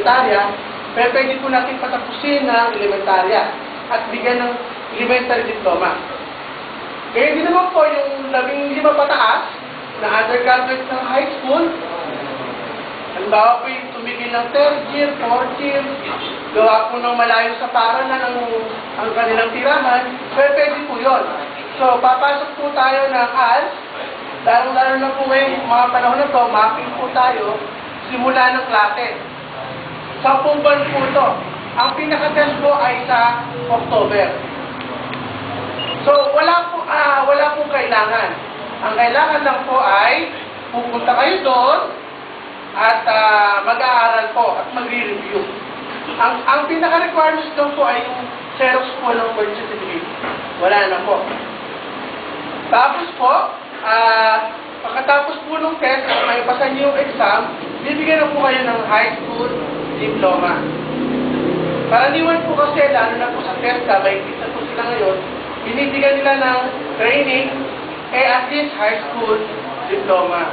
elementarya, pero pwede po natin patapusin ng elementarya at bigyan ng elementary diploma. Kaya hindi naman po yung 15 pataas na undergraduate ng high school, halimbawa po yung tumigil ng 3rd year, 4th year, gawa po ng malayo sa paaralan ang kanilang tirahan, pero pwede po yun. So, papasok po tayo ng ALS, lalo na po ngayon, mga panahon na to, mapping po tayo, simula ng klase. 10 buwan po ito. Ang pinaka-test po ay sa October. So, wala po kailangan. Ang kailangan lang po ay pupunta kayo doon at mag-aaral po at magre-review. Ang pinaka-requirements doon po ay yung Xerox po ng birth certificate. Wala na po. Tapos po, pagkatapos po ng test at may pasan niyo yung exam, bibigyan na po kayo ng high school diploma. Karaniwan po kasi, lalo na po sa test, may kita po sila ngayon, binibigyan nila ng training, at least high school diploma.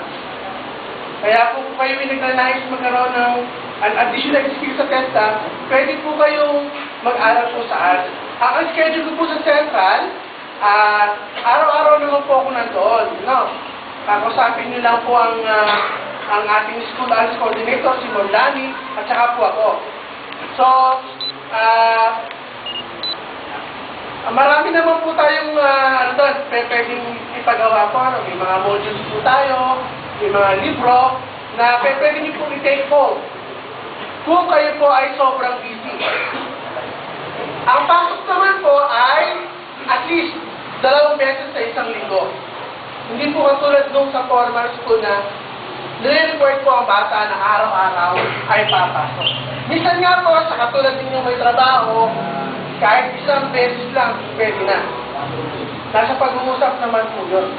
Kaya po kayo nagnanais magkaroon ng an additional skill sa TESDA, pwede po kayong mag-aral po sa ALS. Ang schedule ko po sa Central, araw-araw naman po ako nandoon. No? Kakusapin niyo lang po ang ating school ALS coordinator, si Morlani, at saka po ako. So, marami naman po tayong pwedeng ipagawa po. May mga modules po tayo, may mga libro, na pwede niyo po i-take home. Kung kayo po ay sobrang busy. Ang pasok naman po ay at least 2 beses sa isang linggo. Hindi po katulad nung sa formal school na nire-report po ang bata na araw-araw ay papasok. Minsan nga po, sa katulad ninyo may trabaho, kahit isang beses lang, pwede na. Nasa pag-uusap naman po yun.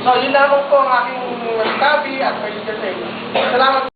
So, yun lamang po ang aking masasabi at pwede sa inyo. Salamat.